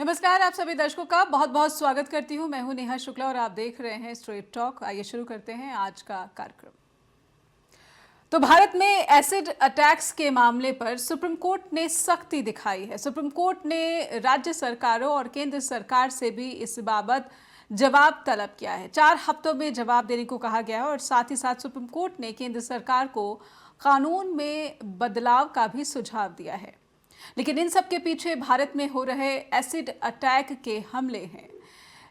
नमस्कार, आप सभी दर्शकों का बहुत बहुत स्वागत करती हूं। मैं हूं नेहा शुक्ला और आप देख रहे हैं स्ट्रेट टॉक। आइए शुरू करते हैं आज का कार्यक्रम। तो भारत में एसिड अटैक्स के मामले पर सुप्रीम कोर्ट ने सख्ती दिखाई है। सुप्रीम कोर्ट ने राज्य सरकारों और केंद्र सरकार से भी इस बाबत जवाब तलब किया है। 4 हफ्तों में जवाब देने को कहा गया है और साथ ही साथ सुप्रीम कोर्ट ने केंद्र सरकार को कानून में बदलाव का भी सुझाव दिया है। लेकिन इन सब के पीछे भारत में हो रहे एसिड अटैक के हमले हैं।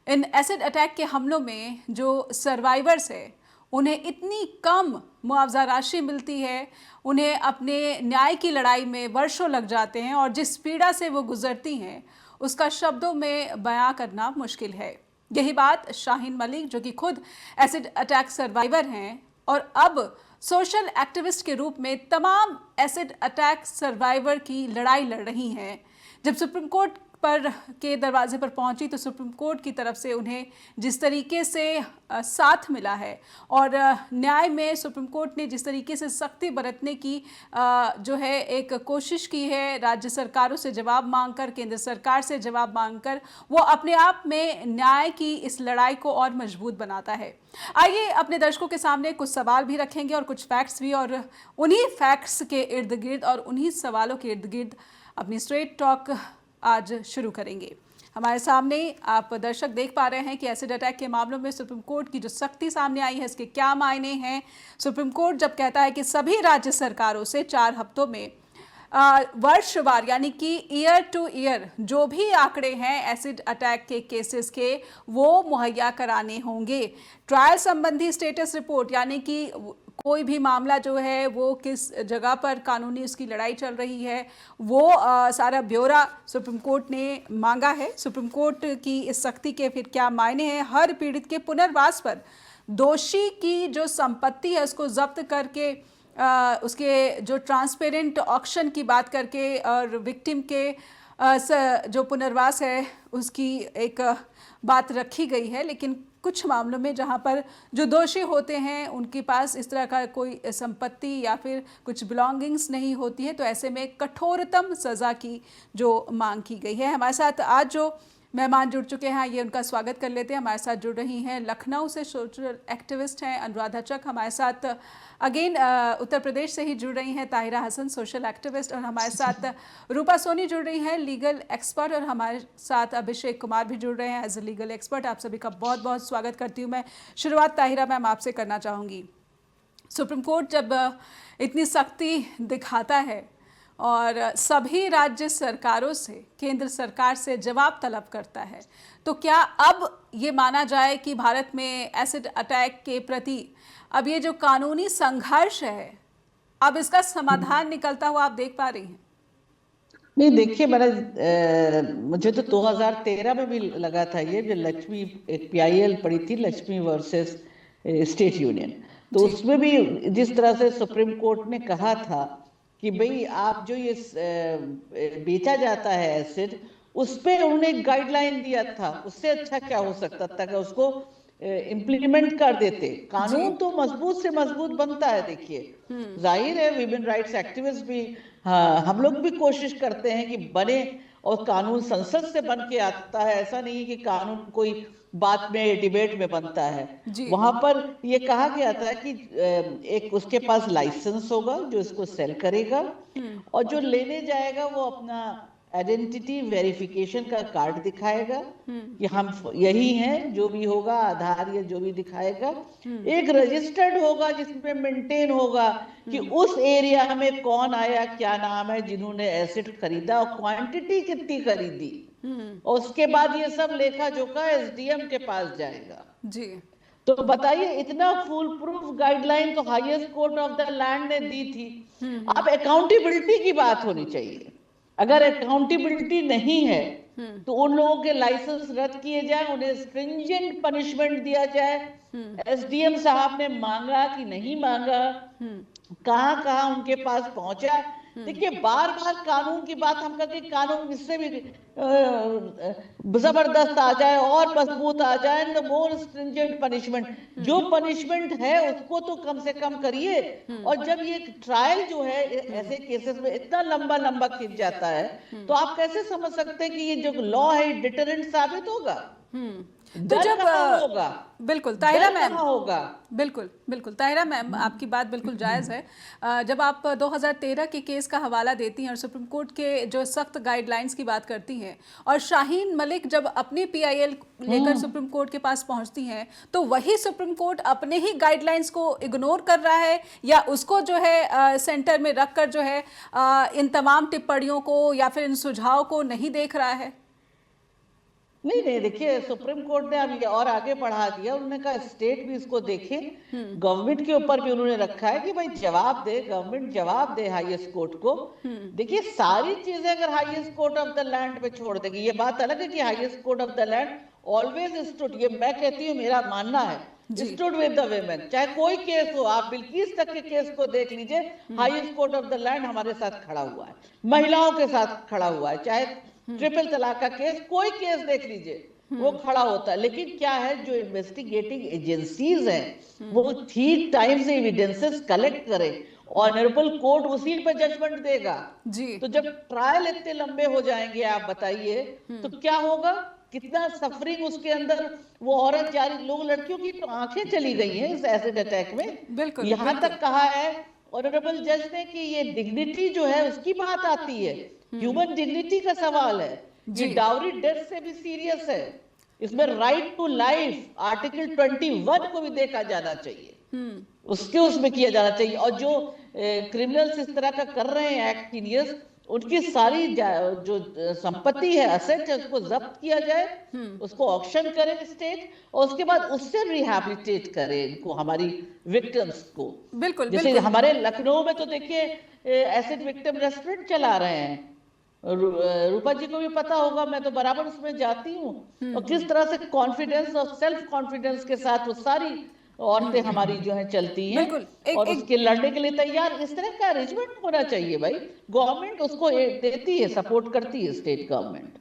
इन एसिड अटैक के हमलों में जो सर्वाइवर्स है उन्हें इतनी कम मुआवजा राशि मिलती है, उन्हें अपने न्याय की लड़ाई में वर्षों लग जाते हैं और जिस पीड़ा से वो गुजरती हैं उसका शब्दों में बयां करना मुश्किल है। यही बात शाहीन मलिक, जो कि खुद एसिड अटैक सर्वाइवर हैं और अब सोशल एक्टिविस्ट के रूप में तमाम एसिड अटैक सर्वाइवर की लड़ाई लड़ रही हैं, जब सुप्रीम कोर्ट पर के दरवाजे पर पहुंची तो सुप्रीम कोर्ट की तरफ से उन्हें जिस तरीके से साथ मिला है और न्याय में सुप्रीम कोर्ट ने जिस तरीके से सख्ती बरतने की जो है एक कोशिश की है, राज्य सरकारों से जवाब मांगकर, केंद्र सरकार से जवाब मांगकर, वो अपने आप में न्याय की इस लड़ाई को और मजबूत बनाता है। आइए अपने दर्शकों के सामने कुछ सवाल भी रखेंगे और कुछ फैक्ट्स भी, और उन्हीं फैक्ट्स के इर्द गिर्द और उन्हीं सवालों के इर्द गिर्द अपनी स्ट्रेट टॉक आज शुरू करेंगे। हमारे सामने आप दर्शक देख पा रहे हैं कि एसिड अटैक के मामलों में सुप्रीम कोर्ट की जो सख्ती सामने आई है, इसके क्या मायने हैं। सुप्रीम कोर्ट जब कहता है कि सभी राज्य सरकारों से 4 हफ्तों में वर्षवार यानी कि ईयर टू ईयर जो भी आंकड़े हैं एसिड अटैक के केसेस के, वो मुहैया कराने होंगे। ट्रायल संबंधी स्टेटस रिपोर्ट, यानी कि कोई भी मामला जो है वो किस जगह पर कानूनी उसकी लड़ाई चल रही है, वो सारा ब्यौरा सुप्रीम कोर्ट ने मांगा है। सुप्रीम कोर्ट की इस सख्ती के फिर क्या मायने हैं। हर पीड़ित के पुनर्वास पर दोषी की जो संपत्ति है उसको जब्त करके उसके जो ट्रांसपेरेंट ऑक्शन की बात करके और विक्टिम के जो पुनर्वास है उसकी एक बात रखी गई है। लेकिन कुछ मामलों में जहां पर जो दोषी होते हैं उनके पास इस तरह का कोई संपत्ति या फिर कुछ बिलोंगिंग्स नहीं होती है, तो ऐसे में कठोरतम सज़ा की जो मांग की गई है। हमारे साथ आज जो मेहमान जुड़ चुके हैं ये उनका स्वागत कर लेते हैं। हमारे साथ जुड़ रही हैं लखनऊ से सोशल एक्टिविस्ट हैं अनुराधा चक, हमारे साथ अगेन उत्तर प्रदेश से ही जुड़ रही हैं ताहिरा हसन, सोशल एक्टिविस्ट, और हमारे साथ रूपा सोनी जुड़ रही हैं लीगल एक्सपर्ट, और हमारे साथ अभिषेक कुमार भी जुड़ रहे हैं एज ए लीगल एक्सपर्ट। आप सभी का बहुत बहुत स्वागत करती हूँ। मैं शुरुआत ताहिरा मैम आपसे करना चाहूँगी। सुप्रीम कोर्ट जब इतनी सख्ती दिखाता है और सभी राज्य सरकारों से, केंद्र सरकार से जवाब तलब करता है, तो क्या अब ये माना जाए कि भारत में एसिड अटैक के प्रति अब ये जो कानूनी संघर्ष है, अब इसका समाधान निकलता हुआ आप देख पा रही हैं? नहीं, देखिए मुझे तो 2013 में भी लगा था ये, जो लक्ष्मी एक PIL पड़ी थी, लक्ष्मी वर्सेस स्टेट यूनियन, तो उसमें भी जिस तरह से सुप्रीम कोर्ट ने कहा था कि भाई आप जो ये बेचा जाता है एसिड, उस पे उन्होंने एक गाइडलाइन दिया था। उससे अच्छा क्या हो सकता था कि उसको इम्प्लीमेंट कर देते। कानून तो मजबूत से मजबूत बनता है। देखिए जाहिर है विमेन राइट्स एक्टिविस्ट भी, हाँ, हम लोग भी कोशिश करते हैं कि बने, और कानून संसद से बन के आता है। ऐसा नहीं है कि कानून कोई बात में डिबेट में बनता है। वहां पर ये कहा गया था कि एक उसके पास लाइसेंस होगा जो इसको सेल करेगा, और जो लेने जाएगा वो अपना आइडेंटिटी वेरिफिकेशन का कार्ड दिखाएगा कि हम यही हैं, जो भी होगा आधार या जो भी दिखाएगा। एक रजिस्टर्ड होगा जिसमें मेंटेन होगा कि उस एरिया में कौन आया, क्या नाम है, जिन्होंने एसिड खरीदा और क्वांटिटी कितनी खरीदी, और उसके बाद ये सब लेखा जोखा SDM के पास जाएगा जी। तो बताइए, इतना फुल प्रूफ गाइडलाइन तो highest court of the land ने दी थी। अब अकाउंटेबिलिटी की बात होनी चाहिए। अगर अकाउंटेबिलिटी नहीं है तो उन लोगों के लाइसेंस रद्द किए जाए, उन्हें स्ट्रिंजेंट पनिशमेंट दिया जाए। SDM साहब ने मांगा कि नहीं मांगा, कहां कहां उनके पास पहुंचा, देखिए बार बार कानून की बात हम करके कानून इससे भी जबरदस्त आ जाए और मजबूत आ जाए, द मोर स्ट्रिंजेंट पनिशमेंट, जो पनिशमेंट है उसको तो कम से कम करिए। और जब ये ट्रायल जो है ऐसे केसेस में इतना लंबा लंबा खिंच जाता है, तो आप कैसे समझ सकते हैं कि ये जो लॉ है डिटरेंट साबित होगा? तो डर जब कहाँ होगा? बिल्कुल ताहिरा डर मैम, कहाँ होगा? बिल्कुल बिल्कुल ताहिरा मैम, आपकी बात बिल्कुल जायज़ है। जब आप 2013 के केस का हवाला देती हैं और सुप्रीम कोर्ट के जो सख्त गाइडलाइंस की बात करती हैं, और शाहीन मलिक जब अपनी पीआईएल लेकर सुप्रीम कोर्ट के पास पहुंचती हैं, तो वही सुप्रीम कोर्ट अपने ही गाइडलाइंस को इग्नोर कर रहा है, या उसको जो है सेंटर में रखकर जो है इन तमाम टिप्पणियों को या फिर इन सुझाव को नहीं देख रहा है? नहीं नहीं, देखिए सुप्रीम कोर्ट ने अब ये और आगे बढ़ा दिया, उन्होंने कहा स्टेट भी इसको देखे, गवर्नमेंट के ऊपर भी उन्होंने रखा है कि भाई जवाब दे, गवर्नमेंट जवाब दे हाईएस्ट कोर्ट को। देखिए सारी चीजें अगर highest court of the land पे छोड़ देगी, ये बात अलग है कि highest court of the land always stood, ये मैं कहती हूँ, मेरा मानना है, स्टूड विद द वेमेन। चाहे कोई केस हो, आप बिल्किस तक के केस को देख लीजिए, highest court of the land हमारे साथ खड़ा हुआ है, महिलाओं के साथ खड़ा हुआ है। चाहे ट्रिपल तलाक का केस, कोई केस देख लीजिए, वो खड़ा होता है। लेकिन क्या है, जो इन्वेस्टिगेटिंग एजेंसीज हैं वो ठीक टाइम से एविडेंसेस कलेक्ट करें, ऑनरेबल कोर्ट उसी पे जजमेंट देगा जी। तो जब ट्रायल इतने लंबे हो जाएंगे, आप बताइए तो क्या होगा, कितना सफरिंग उसके अंदर वो औरत जारी, लोग, लड़कियों की तो आंखें चली गई हैं इस एसिड अटैक में। बिल्कुल यहाँ तक कहा है ऑनरेबल जज ने कि ये डिग्निटी जो है उसकी बात आती है, ह्यूमन डिग्निटी का सवाल है, ये डाउरी डेथ से भी सीरियस है, इसमें राइट टू लाइफ आर्टिकल 21 को भी देखा जाना चाहिए, उसके उसमें किया जाना चाहिए। और जो क्रिमिनल्स इस तरह का कर रहे हैं एक्ट, उनकी सारी जो संपत्ति है, असेट है, उसको जब्त किया जाए, उसको ऑक्शन करें स्टेट, और उसके बाद उससे रिहैबिलिटेट करें इनको, हमारी विक्टिम्स को। बिल्कुल जैसे बिल्कुल हमारे लखनऊ में तो देखिए एसिड विक्टिम रेस्टोरेंट चला रहे हैं, रूपा जी को भी पता होगा, मैं तो बराबर उसमें जाती हूँ, और किस तरह से कॉन्फिडेंस और सेल्फ कॉन्फिडेंस के साथ वो सारी औरतें हमारी जो है चलती हैं, बिल्कुल और उसके लड़ने के लिए तैयार। इस तरह का अरेंजमेंट होना चाहिए भाई, गवर्नमेंट उसको देती है, सपोर्ट करती है स्टेट गवर्नमेंट।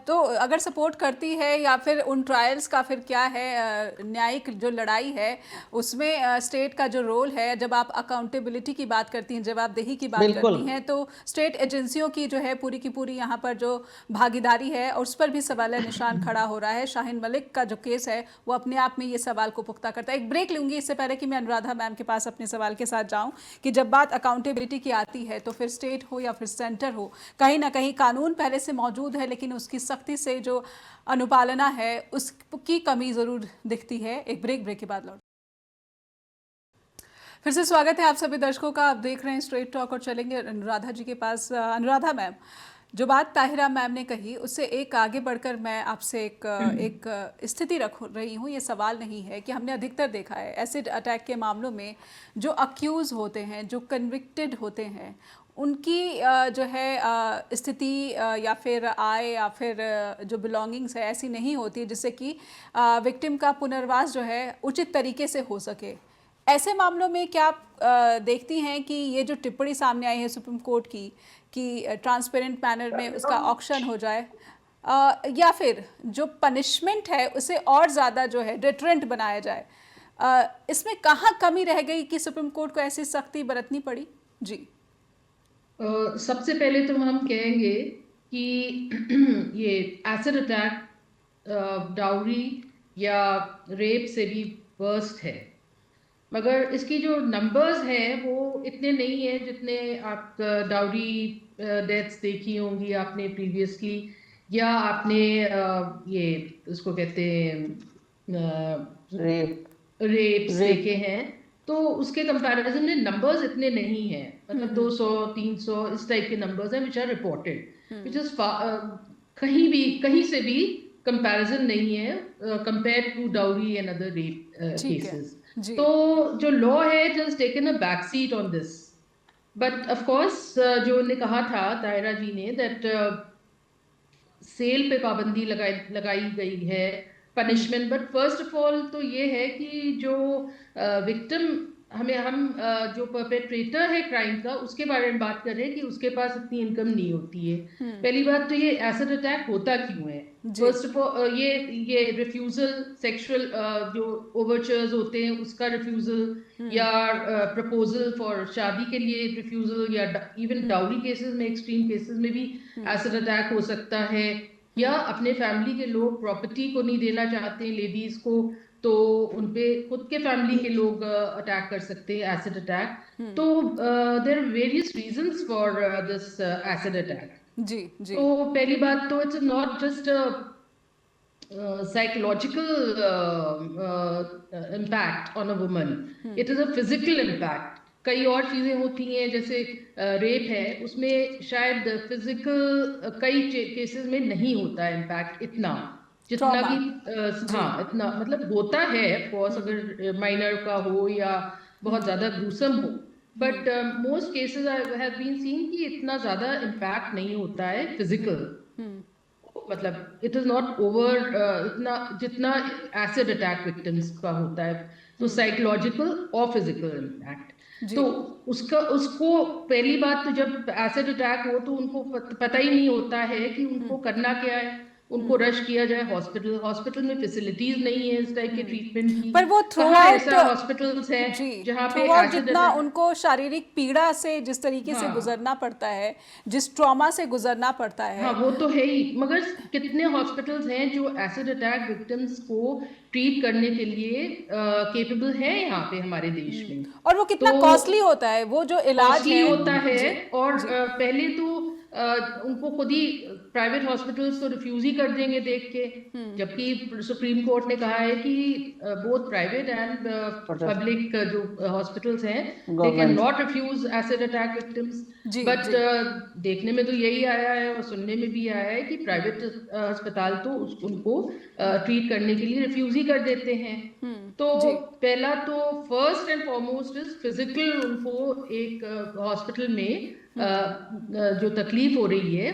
तो अगर सपोर्ट करती है, या फिर उन ट्रायल्स का फिर क्या है, न्यायिक जो लड़ाई है उसमें स्टेट का जो रोल है, जब आप अकाउंटेबिलिटी की बात करती हैं, जवाबदेही की बात करती हैं, तो स्टेट एजेंसियों की जो है पूरी की पूरी यहाँ पर जो भागीदारी है उस पर भी सवाल निशान खड़ा हो रहा है। शाहीन मलिक का जो केस है वो अपने आप में ये सवाल को पुख्ता करता है। एक ब्रेक लूँगी इससे पहले कि मैं अनुराधा मैम के पास अपने सवाल के साथ जाऊँ, कि जब बात अकाउंटेबिलिटी की आती है तो फिर स्टेट हो या फिर सेंटर हो, कहीं ना कहीं कानून पहले से मौजूद है, लेकिन उसकी सख्ती से जो अनुपालना है उसकी कमी जरूर दिखती है। एक ब्रेक के बाद लौट फिर से स्वागत है आप सभी दर्शकों का। आप देख रहे हैं स्ट्रेट टॉक और चलेंगे अनुराधा जी के पास। अनुराधा मैम, जो बात ताहिरा मैम ने कही उससे एक आगे बढ़कर मैं आपसे एक स्थिति रख रही हूँ। ये सवाल नहीं है कि हमने अधिकतर देखा है एसिड अटैक के मामलों में जो अक्यूज़ होते हैं, जो कन्विक्टेड होते हैं, उनकी जो है स्थिति या फिर आय या फिर जो बिलोंगिंग्स है ऐसी नहीं होती जिससे कि विक्टिम का पुनर्वास जो है उचित तरीके से हो सके। ऐसे मामलों में क्या आप देखती हैं कि ये जो टिप्पणी सामने आई है सुप्रीम कोर्ट की कि ट्रांसपेरेंट मैनर में उसका ऑक्शन हो जाए, या फिर जो पनिशमेंट है उसे और ज़्यादा जो है डिटरेंट बनाया जाए, इसमें कहाँ कमी रह गई कि सुप्रीम कोर्ट को ऐसी सख्ती बरतनी पड़ी? जी। सबसे पहले तो हम कहेंगे कि ये एसिड अटैक डाउरी या रेप से भी वर्स्ट है, मगर इसकी जो नंबर्स हैं वो इतने नहीं है जितने आप डाउरी डेथ्स देखी होंगी आपने प्रीवियसली, या आपने ये उसको कहते हैं रेप्स देखे हैं, तो उसके कंपैरिजन में नंबर्स इतने नहीं हैं, मतलब 200-300 इस टाइप के नंबर्स हैं which are reported, which is कहीं से भी कंपैरिजन नहीं है compare to dowry and other rape cases. तो जो लॉ है it has taken a back seat on this, but of course जो उन्होंने कहा था ताहिरा जी ने दैट सेल पे पाबंदी लगाई गई है, punishment, but first of all तो ये है कि जो विक्टिम हम जो परपेट्रेटर है क्राइम का उसके बारे में बात कर रहे हैं कि उसके पास इतनी इनकम नहीं होती है। पहली बात तो ये एसिड अटैक होता क्यों है? फर्स्ट ऑफ ऑल ये रिफ्यूजल, सेक्सुअल जो ओवरचर्स होते हैं उसका रिफ्यूजल, या प्रपोजल फॉर शादी के लिए रिफ्यूजल, या इवन डाउरी केसेस में, एक्सट्रीम केसेस में भी एसिड अटैक हो सकता है, या अपने फैमिली के लोग प्रॉपर्टी को नहीं देना चाहते लेडीज को, तो उनपे खुद के फैमिली के लोग अटैक कर सकते हैं, एसिड अटैक। तो there are various reasons for this acid attack. जी जी। तो पहली बात तो it's not just psychological impact on a woman, it is a physical impact। कई और चीजें होती हैं जैसे रेप है, उसमें शायद फिजिकल कई केसेस में नहीं होता है इम्पैक्ट इतना जितना Trauma। कि हाँ इतना मतलब होता है ऑफकोर्स, अगर माइनर का हो या बहुत ज्यादा ग्रूसम हो, but most cases I have been seen कि इतना ज्यादा इम्पैक्ट नहीं होता है फिजिकल, मतलब इट इज नॉट ओवर इतना जितना एसिड अटैक विक्टिम्स का होता है। तो साइकोलॉजिकल और फिजिकल इम्पैक्ट, तो उसको पहली बात तो जब एसिड अटैक हो तो उनको पता ही नहीं होता है कि उनको करना क्या है। उनको रश किया जाए हॉस्पिटल, हॉस्पिटल में फैसिलिटीज नहीं है इस टाइप के ट्रीटमेंट की। पर वो थ्रू कहाँ आउट ऐसा हॉस्पिटल्स है जहाँ पे एसिड जितना उनको शारीरिक पीड़ा से जिस तरीके से गुजरना पड़ता है, जिस ट्रॉमा से गुजरना पड़ता है, हाँ वो तो है ही, मगर कितने हॉस्पिटल्स हैं जो एसिड अटैक विक्टिम्स को ट्रीट करने के लिए केपेबल है यहाँ पे हमारे देश में। और वो कितना कॉस्टली होता है वो जो इलाज कॉस्टली है। होता है, और पहले तो उनको खुद ही प्राइवेट हॉस्पिटल्स तो रिफ्यूज ही कर देंगे देख के, जबकि सुप्रीम कोर्ट ने कहा है कि बोथ प्राइवेट एंड पब्लिक जो हॉस्पिटल्स हैं they can not refuse acid attack victims. But देखने में तो यही आया है और सुनने में भी आया है कि प्राइवेट अस्पताल तो उनको ट्रीट करने के लिए रिफ्यूज ही कर देते हैं। तो पहला तो first and foremost is physical, उनको एक हॉस्पिटल में जो तकलीफ हो रही है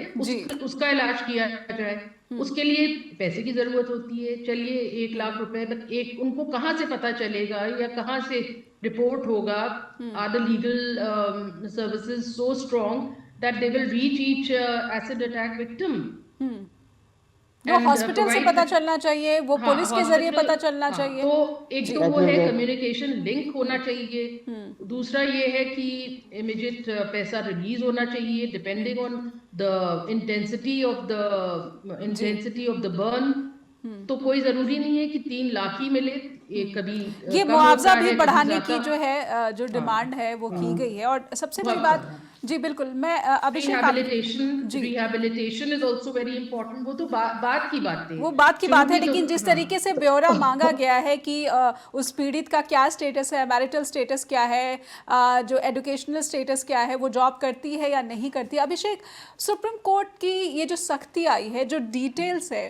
उसका इलाज किया जाए। उसके लिए पैसे की जरूरत होती है, चलिए 1 लाख रुपए, बट एक उनको कहाँ से पता चलेगा या कहाँ से रिपोर्ट होगा? Are the legal services so strong that they will reach each acid attack victim? वो हॉस्पिटल से पता चलना चाहिए, वो पुलिस के जरिए पता चलना चाहिए। तो एक तो वो है कम्युनिकेशन लिंक होना चाहिए, दूसरा ये है कि इमीडिएट पैसा रिलीज होना चाहिए depending on the intensity of the burn. तो कोई जरूरी नहीं है कि 3 लाख ही मिले, कभी ये मुआवजा भी बढ़ाने की जो है जो डिमांड है वो की गई है। और सबसे बड़ी बात, जी बिल्कुल, मैं Abhishek, rehabilitation is also very important. वो तो बात की बात है, वो बात की बात है, लेकिन जिस तरीके से ब्यौरा मांगा गया है कि उस पीड़ित का क्या स्टेटस है, मैरिटल स्टेटस क्या है, जो एजुकेशनल स्टेटस क्या है, वो जॉब करती है या नहीं करती। अभिषेक, सुप्रीम कोर्ट की ये जो सख्ती आई है, जो डिटेल्स है,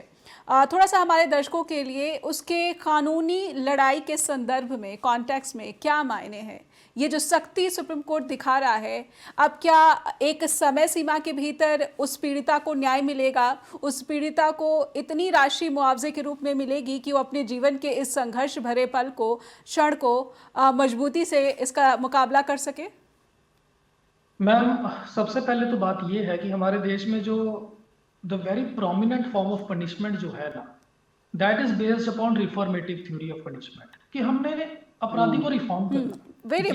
थोड़ा सा हमारे दर्शकों के लिए उसके कानूनी लड़ाई के संदर्भ में, कॉन्टेक्स्ट में क्या मायने हैं? ये जो सख्ती सुप्रीम कोर्ट दिखा रहा है, अब क्या एक समय सीमा के भीतर उस पीड़िता को न्याय मिलेगा? उस पीड़िता को इतनी राशि मुआवजे के रूप में मिलेगी कि वो अपने जीवन के इस संघर्ष भरे पल को, क्षण को मजबूती से इसका मुकाबला कर सके? मैम, सबसे पहले तो बात ये है कि हमारे देश में जो the very prominent form of punishment जो है ना, that is based upon reformative theory of punishment, कि हमने अपराधी को रिफॉर्म करना, वेरी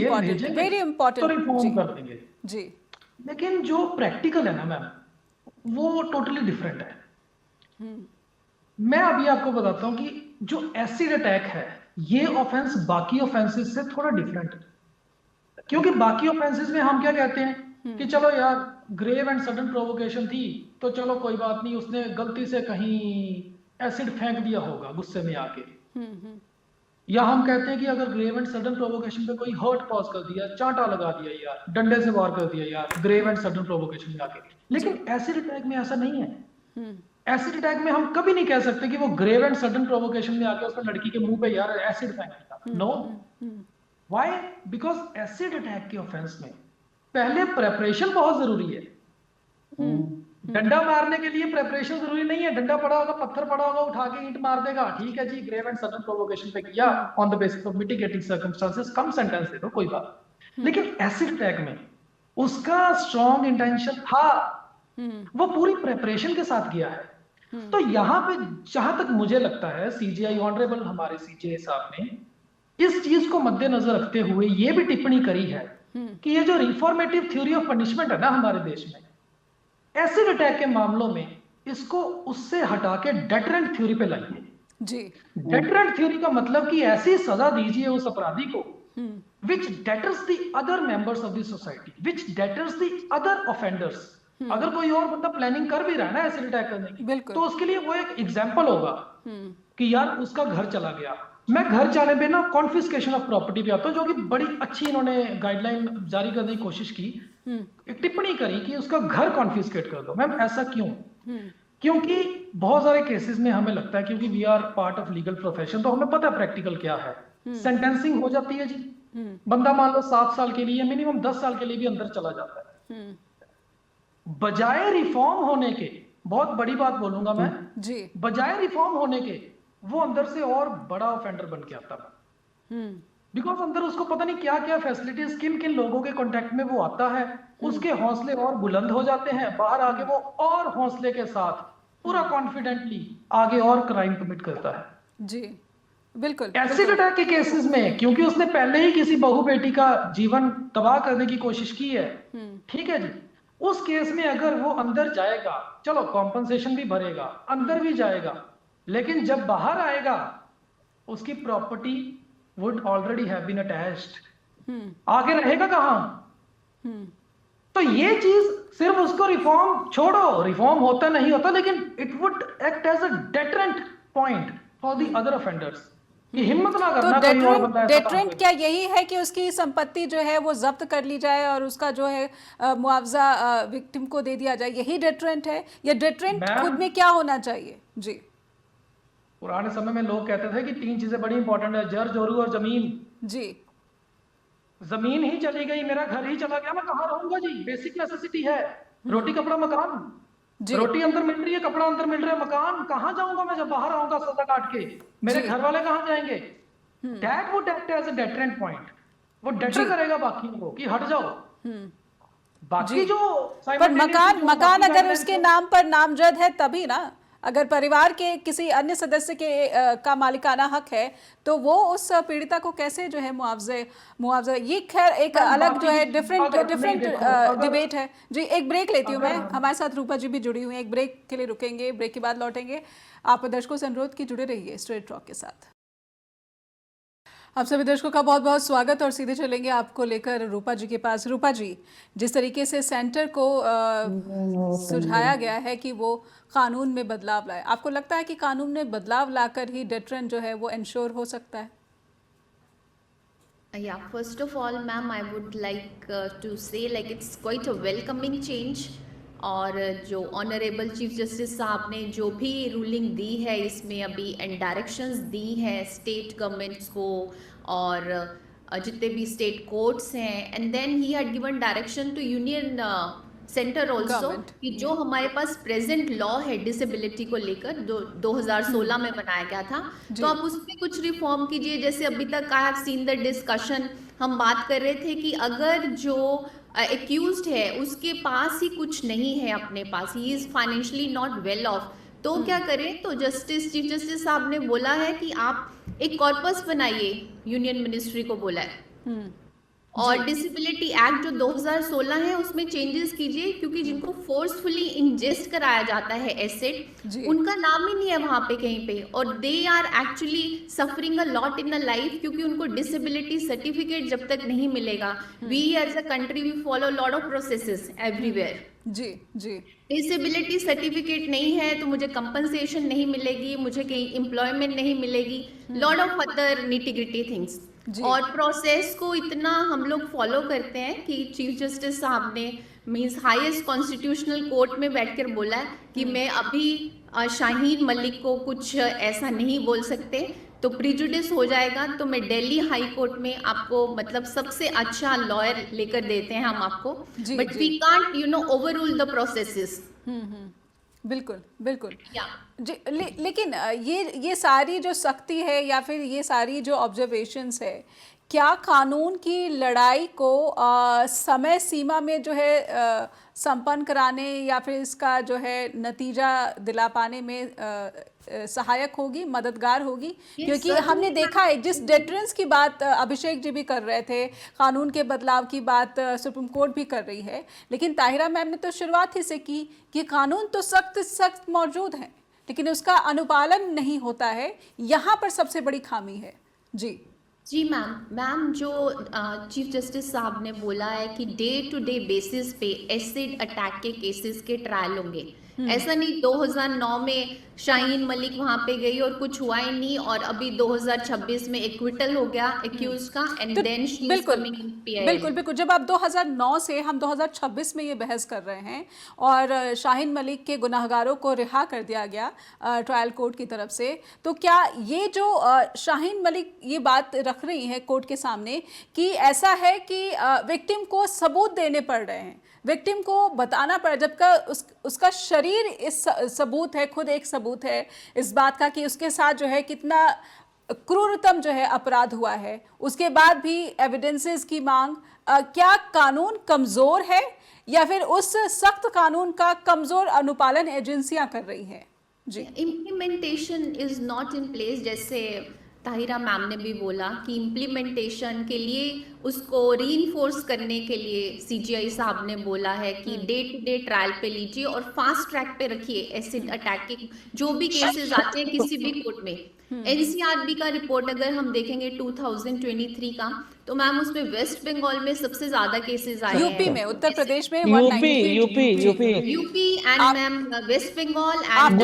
इंपॉर्टेंट तो रिफॉर्म कर देंगे जी। लेकिन जो प्रैक्टिकल है ना मैम, वो टोटली डिफरेंट है। मैं अभी आपको बताता हूँ कि जो एसिड अटैक है, ये ऑफेंस बाकी ऑफेंसेस से थोड़ा डिफरेंट है। क्योंकि बाकी ऑफेंसेस में हम क्या कहते हैं कि चलो यार, ग्रेव एंड सडन प्रोवोकेशन थी तो चलो कोई बात नहीं, उसने गलती से कहीं एसिड फेंक दिया होगा गुस्से में आके। या हम कहते हैं कि अगर ग्रेव एंड सडन प्रोवोकेशन पे कोई हर्ट पॉज कर दिया, चांटा लगा दिया यार, डंडे से वार कर दिया यार, ग्रेव एंड सडन प्रोवोकेशन में आके। लेकिन एसिड अटैक में ऐसा नहीं है। एसिड अटैक में हम कभी नहीं कह सकते कि वो ग्रेव एंड सडन प्रोवोकेशन में आके उसने लड़की के मुंह पे यार एसिड फेंक दिया। No, why? Because acid attack के ऑफेंस में पहले प्रेपरेशन बहुत जरूरी है। डंडा मारने के लिए प्रेपरेशन जरूरी नहीं है, डंडा पड़ा होगा, पत्थर पड़ा होगा, उठा के ईंट मार देगा, ठीक है जी, ग्रेव एंड सडन प्रोवोकेशन पे किया, on the basis of mitigating circumstances, कम सेंटेंस दे दो, कोई बात। लेकिन एसिड अटैक में उसका स्ट्रॉन्ग इंटेंशन था, वो पूरी प्रेपरेशन के साथ किया है। तो यहाँ पे जहां तक मुझे लगता है सीजीआई ऑनरेबल हमारे सीजीआई साहब ने इस चीज को मद्देनजर रखते हुए ये भी टिप्पणी करी है कि ये जो रिफॉर्मेटिव थ्योरी ऑफ पनिशमेंट है ना हमारे देश में, एसिड अटैक के मामलों में इसको उससे हटा के डेटरेंट थ्योरी पे लाइए जी। डेटरेंट थ्योरी का मतलब कि ऐसी सजा दीजिए उस अपराधी को which deterrents the other members of the society, which deterrents the other offenders। अगर कोई और बंदा प्लानिंग कर भी रहा है ना एसिड अटैक करने की, तो उसके लिए वो एक एग्जाम्पल होगा कि यार उसका घर चला गया। मैं घर जाने पे ना कॉन्फिस्केशन ऑफ प्रॉपर्टी पे आता हूँ, जो कि बड़ी अच्छी इन्होंने गाइडलाइन जारी करने की कोशिश की, एक टिप्पणी करी कि उसका घर कॉन्फिस्केट कर दो। मैम ऐसा क्यों? क्योंकि बहुत सारे केसेस में हमें लगता है, क्योंकि we are part of legal profession, तो हमें पता है प्रैक्टिकल क्या है। सेंटेंसिंग हो जाती है जी, बंदा मान लो 7 साल के लिए, मिनिमम 10 साल के लिए भी अंदर चला जाता है। बजाय रिफॉर्म होने के, बहुत बड़ी बात बोलूंगा मैं जी, बजाय रिफॉर्म होने के वो अंदर से और बड़ा ऑफेंडर बन के आता है। बिकॉज अंदर उसको पता नहीं क्या क्या फैसिलिटीज, किन किन लोगों के कांटेक्ट में वो आता है, उसके हौसले और बुलंद हो जाते हैं, बाहर आके वो और हौसले के साथ पूरा कॉन्फिडेंटली आगे और क्राइम कमिट करता है। जी बिल्कुल। एसिड अटैक के केसेस में क्योंकि उसने पहले ही किसी बहू बेटी का जीवन तबाह करने की कोशिश की है, ठीक है जी, उस केस में अगर वो अंदर जाएगा, चलो कॉम्पनसेशन भी भरेगा, अंदर भी जाएगा, लेकिन जब बाहर आएगा उसकी property would already have been attached, आगे रहेगा कहां? तो ये चीज सिर्फ उसको रिफॉर्म छोड़ो, रिफॉर्म होता नहीं होता, लेकिन it would act as a deterrent point for the other offenders कि हिम्मत ना करना तो कोई और बंदा ऐसा काम डेटरेंट करे। क्या यही है कि उसकी संपत्ति जो है वो जब्त कर ली जाए और उसका जो है मुआवजा विक्टिम को दे दिया जाए, यही डेटरेंट है? या डेटरेंट खुद में क्या होना चाहिए? जी, पुराने समय में लोग कहते थे कि 3 चीजें बड़ी इंपॉर्टेंट है, जर जोरू और जमीन। जी, जमीन ही चली गई, मेरा घर ही चला गया, मैं कहाँ रहूंगा जी? बेसिक नेसेसिटी है, रोटी कपड़ा मकान। रोटी अंदर मिल रही है, कपड़ा अंदर मिल रहा है, मकान कहाँ जाऊंगा मैं जब बाहर आऊंगा सजा काट के? मेरे घर वाले कहाँ जाएंगे? That would act as a deterrent point, वो डेटर करेगा बाकी को कि हट जाओ। बाकी जो पर मकान अगर उसके नाम पर नामजद है तभी ना, अगर परिवार के किसी अन्य सदस्य के का मालिकाना हक है तो वो उस पीड़िता को कैसे जो है मुआवजा, ये खैर एक अलग जो है डिफरेंट डिबेट है। जी, एक ब्रेक लेती हूँ मैं, हमारे साथ रूपा जी भी जुड़ी हुई हैं, एक ब्रेक के लिए रुकेंगे, ब्रेक के बाद लौटेंगे। आप दर्शकों से अनुरोध की जुड़े रहिए स्ट्रेट टॉक के साथ। आप सभी दर्शकों का बहुत बहुत स्वागत, और सीधे चलेंगे आपको लेकर रूपा जी के पास। रूपा जी, जिस तरीके से सेंटर को सुझाया गया है कि वो कानून में बदलाव लाए, आपको लगता है कि कानून में बदलाव लाकर ही डेटरेंट जो है वो इंश्योर हो सकता है? Yeah, first of all, ma'am, I would like to say like it's quite a welcoming change। और जो ऑनरेबल चीफ जस्टिस साहब ने जो भी रूलिंग दी है इसमें अभी एंड डायरेक्शंस दी हैं स्टेट गवर्नमेंट्स को और जितने भी स्टेट कोर्ट्स हैं, and then he had given direction to union centre also कि जो हमारे पास प्रेजेंट लॉ है डिसेबिलिटी को लेकर 2016 में बनाया गया था, तो आप उसमें कुछ रिफॉर्म कीजिए। जैसे अभी तक I have seen the discussion, हम बात कर रहे थे कि अगर जो एक्यूज्ड है उसके पास ही कुछ नहीं है अपने पास, he is financially not well off, तो क्या करें? तो चीफ जस्टिस साहब ने बोला है कि आप एक कॉर्पस बनाइए, यूनियन मिनिस्ट्री को बोला है, और डिसेबिलिटी एक्ट जो 2016 है उसमें चेंजेस कीजिए, क्योंकि जिनको फोर्सफुली इंजेस्ट कराया जाता है एसिड, उनका नाम ही नहीं है वहां पे कहीं पे, और they are actually suffering a lot in a life, क्योंकि उनको डिसेबिलिटी सर्टिफिकेट जब तक नहीं मिलेगा, we as a country we follow lot of processes everywhere. जी जी, डिसेबिलिटी सर्टिफिकेट नहीं है तो मुझे कंपनसेशन नहीं मिलेगी, मुझे कहीं एम्प्लॉयमेंट नहीं मिलेगी, lot of other nitty-gritty things. और प्रोसेस को इतना हम लोग फॉलो करते हैं कि चीफ जस्टिस साहब ने मींस हाईएस्ट कॉन्स्टिट्यूशनल कोर्ट में बैठकर बोला है कि मैं अभी शाहीन मलिक को कुछ ऐसा नहीं बोल सकते, तो प्रिजुडिस हो जाएगा। तो मैं दिल्ली हाई कोर्ट में आपको मतलब सबसे अच्छा लॉयर लेकर देते हैं हम आपको, जी, बट जी। We can't overrule the processes. बिल्कुल बिल्कुल। या जी लेकिन ये सारी जो सख्ती है या फिर ये सारी जो ऑब्जर्वेशंस है, क्या कानून की लड़ाई को समय सीमा में जो है संपन्न कराने या फिर इसका जो है नतीजा दिला पाने में सहायक होगी, मददगार होगी? क्योंकि certainly, हमने देखा है जिस डेटरेंस की बात अभिषेक जी भी कर रहे थे, कानून के बदलाव की बात सुप्रीम कोर्ट भी कर रही है, लेकिन ताहिरा मैम ने तो शुरुआत ही से की कि कानून तो सख्त मौजूद है लेकिन उसका अनुपालन नहीं होता है, यहाँ पर सबसे बड़ी खामी है। जी मैम जो चीफ जस्टिस साहब ने बोला है कि डे टू डे बेसिस पे एसिड अटैक के केसेस के ट्रायल होंगे। ऐसा नहीं 2009 में शाहीन मलिक वहां पे गई और कुछ हुआ ही नहीं, और अभी 2026 में एक्विटल हो गया एक्यूज का, एंड तो देन शी इज बिल्कुल कमिंग इन पीआईएल। बिल्कुल जब आप 2009 से हम 2026 में ये बहस कर रहे हैं और शाहीन मलिक के गुनाहगारों को रिहा कर दिया गया ट्रायल कोर्ट की तरफ से, तो क्या ये जो शाहीन मलिक ये बात रख रही है कोर्ट के सामने कि ऐसा है कि विक्टिम को सबूत देने पड़ रहे हैं, विक्टिम को बताना पड़ा, जबकि उसका शरीर इस सबूत है, खुद एक सबूत है इस बात का कि उसके साथ जो है कितना क्रूरतम जो है अपराध हुआ है, उसके बाद भी एविडेंसेस की मांग? क्या कानून कमजोर है या फिर उस सख्त कानून का कमजोर अनुपालन एजेंसियां कर रही हैं? जी implementation is not in place. जैसे ताहिरा मैम ने भी बोला कि इम्प्लीमेंटेशन के लिए उसको रीइंफोर्स करने के लिए सीजीआई साहब ने बोला है कि डे टू डे ट्रायल पे लीजिए और फास्ट ट्रैक पे रखिए एसिड अटैक के जो भी केसेस आते हैं किसी भी कोर्ट में। एनसीआरबी का रिपोर्ट अगर हम देखेंगे 2023 का, तो मैम उसमें वेस्ट बंगाल में सबसे ज्यादा केसेस आए हैं, यूपी में, उत्तर प्रदेश में UP and ma'am West Bengal and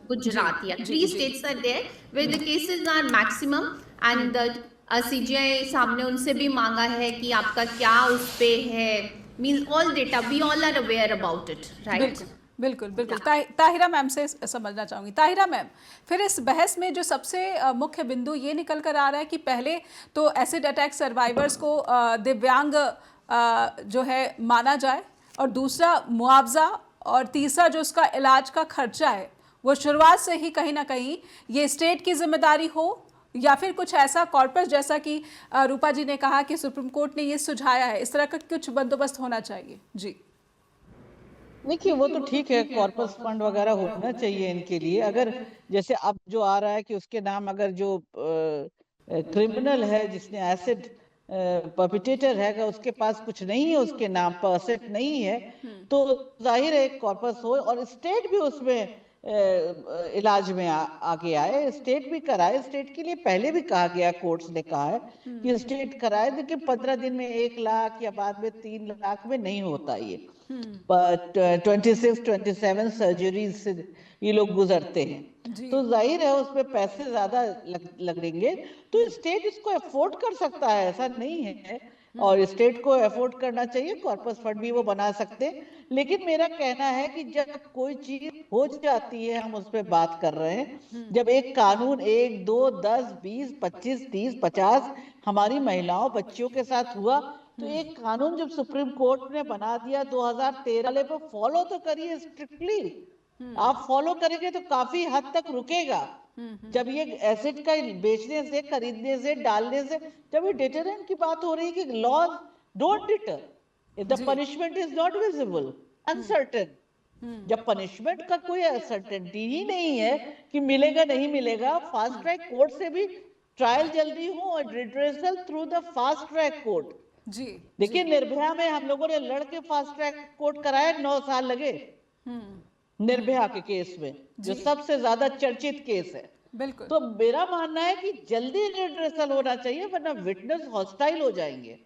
Gujarat, या 3 states are there where the cases are maximum, and the CGI साहब ने उनसे भी मांगा है कि आपका क्या उस पे है, means all data we all are aware about it, right? बिल्कुल ताहिरा मैम से समझना चाहूँगी। ताहिरा मैम, फिर इस बहस में जो सबसे मुख्य बिंदु ये निकल कर आ रहा है कि पहले तो एसिड अटैक सर्वाइवर्स को दिव्यांग जो है माना जाए, और दूसरा मुआवजा, और तीसरा जो उसका इलाज का खर्चा है वो शुरुआत से ही कहीं ना कहीं ये स्टेट की जिम्मेदारी हो, या फिर कुछ ऐसा कॉर्पस, जैसा कि रूपा जी ने कहा कि सुप्रीम कोर्ट ने ये सुझाया है, इस तरह का कुछ बंदोबस्त होना चाहिए? जी देखिए, वो तो ठीक है, कॉर्पस फंड वगैरह होना चाहिए इनके लिए। अगर जैसे अब जो आ रहा है कि उसके नाम अगर जो क्रिमिनल है जिसने एसिड परपिटेटर है उसके पास कुछ नहीं है, उसके नाम पर एसेट नहीं है, तो जाहिर है कॉर्पस हो और स्टेट भी उसमें इलाज में आगे आए, स्टेट भी कराए। स्टेट के लिए पहले भी कहा गया, कोर्ट्स ने कहा है कि स्टेट कराए, देखिए 15 दिन में 1 लाख या बाद में 3 लाख में नहीं होता ये, 26-27 सर्जरीज से ये लोग गुजरते हैं, तो जाहिर है उसमें पैसे ज्यादा लगेंगे, तो स्टेट इसको अफोर्ड कर सकता है, ऐसा नहीं है, और स्टेट को अफोर्ड करना चाहिए, कॉर्पस फंड भी वो बना सकते हैं। लेकिन मेरा कहना है कि जब कोई चीज हो जाती है, हम उस पर बात कर रहे हैं, जब एक कानून 1, 2, 10, 20, 25, 30, 50 हमारी महिलाओं बच्चियों के साथ हुआ, तो एक कानून जब सुप्रीम कोर्ट ने बना दिया 2013 वाले पर फॉलो तो करिए स्ट्रिक्टली। आप फॉलो करेंगे तो काफी हद तक रुकेगा। जब ये एसिड का बेचने से, खरीदने से, डालने से, जब ये डिटरेंट की बात हो रही है कि law don't deter if the punishment is not visible, uncertain, जब पनिशमेंट का कोई सर्टेनिटी ही नहीं है कि मिलेगा नहीं मिलेगा, फास्ट ट्रैक कोर्ट से भी ट्रायल जल्दी हो और redressal through the fast track court. जी देखिए, निर्भया में हम लोगों ने लड़के फास्ट ट्रैक कोर्ट कराया, 9 साल लगे निर्भया के केस में, जो सबसे ज्यादा चर्चित केस है। बिल्कुल। तो मेरा मानना है कि जल्दी रिड्रेसल होना चाहिए, वरना विटनेस हॉस्टाइल हो जाएंगे,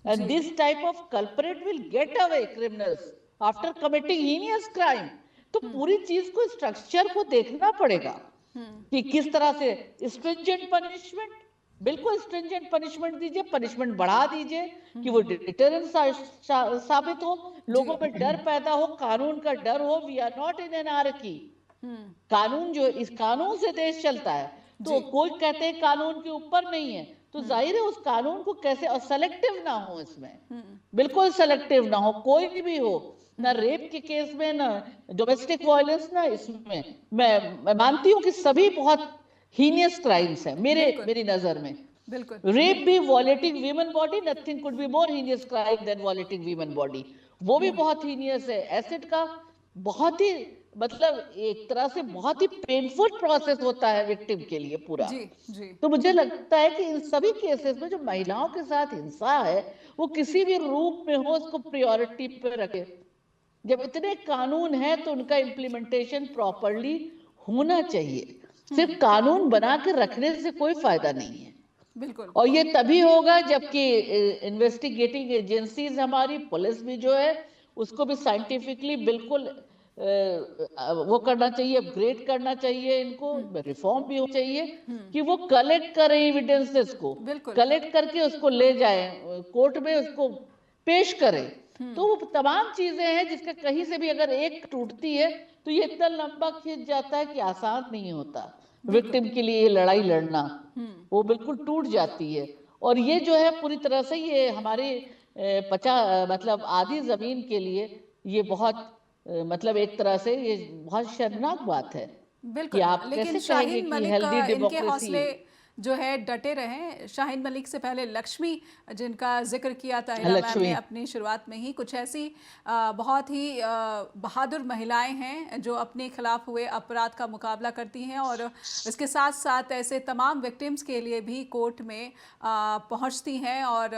and this type of culprit will get away, criminals after committing heinous crime. तो पूरी चीज को, स्ट्रक्चर को देखना पड़ेगा कि किस तरह से स्ट्रिंजेंट पनिशमेंट, बिल्कुल स्ट्रिंजेंट पनिशमेंट दीजिए, पनिशमेंट बढ़ा दीजिए कि वो डिटरेंस साबित हो, लोगों में डर पैदा हो, कानून का डर हो। We are not in an anarchy, कानून जो, इस कानून से देश चलता है, तो कोई कहते हैं कानून के ऊपर नहीं है, तो जाहिर है उस कानून को कैसे, और सेलेक्टिव ना हो इसमें, बिल्कुल सेलेक्टिव ना हो, कोई भी हो, ना रेप के केस में, ना डोमेस्टिक वायलेंस, ना इसमें। मैं मानती हूँ कि सभी बहुत हीनियस क्राइम्स हैं मेरी नजर में। बिल्कुल रेप भी, violating women body, nothing could be more heinous crime than violating women body, वो भी बहुत हीनियस है। एसिड का बहुत ही, मतलब एक तरह से बहुत ही पेनफुल प्रोसेस होता है विक्टिम के लिए पूरा। जी जी तो मुझे लगता है कि इन सभी केसेस में जो महिलाओं के साथ हिंसा है, वो किसी भी रूप में हो, उसको प्रायोरिटी पे रखे। जब इतने कानून है तो उनका इम्प्लीमेंटेशन प्रॉपरली होना चाहिए। सिर्फ कानून बना के रखने से कोई फायदा नहीं है। बिल्कुल और ये तभी होगा जबकि इन्वेस्टिगेटिंग एजेंसीज, हमारी पुलिस भी जो है, उसको भी साइंटिफिकली बिल्कुल वो करना चाहिए, अपग्रेड करना चाहिए, इनको रिफॉर्म भी होना चाहिए कि वो कलेक्ट करें एविडेंसेस को, बिल्कुल। कलेक्ट करके उसको ले जाएं कोर्ट में, उसको पेश करें। तो वो तमाम चीजें हैं जिसका कहीं से भी अगर एक टूटती है तो ये इतना लंबा खिंच जाता है कि आसान नहीं होता विक्टिम के लिए ये लड़ाई लड़ना, वो बिल्कुल टूट जाती है। और ये जो है पूरी तरह से ये हमारे मतलब आधी जमीन के लिए ये बहुत मतलब एक तरह से ये बहुत शर्मनाक बात है कि बिल्कुल। आप लेकिन कैसे कहेंगे शाहीन कि मलिक हेल्दी इनके डेमोक्रेसी हौसले जो है डटे रहे। शाहीन मलिक से पहले लक्ष्मी, जिनका जिक्र किया था हिना मैम ने अपनी शुरुआत में ही, कुछ ऐसी बहुत ही बहादुर महिलाएं हैं जो अपने खिलाफ हुए अपराध का मुकाबला करती हैं और इसके साथ साथ ऐसे तमाम विक्टिम्स के लिए भी कोर्ट में पहुंचती हैं और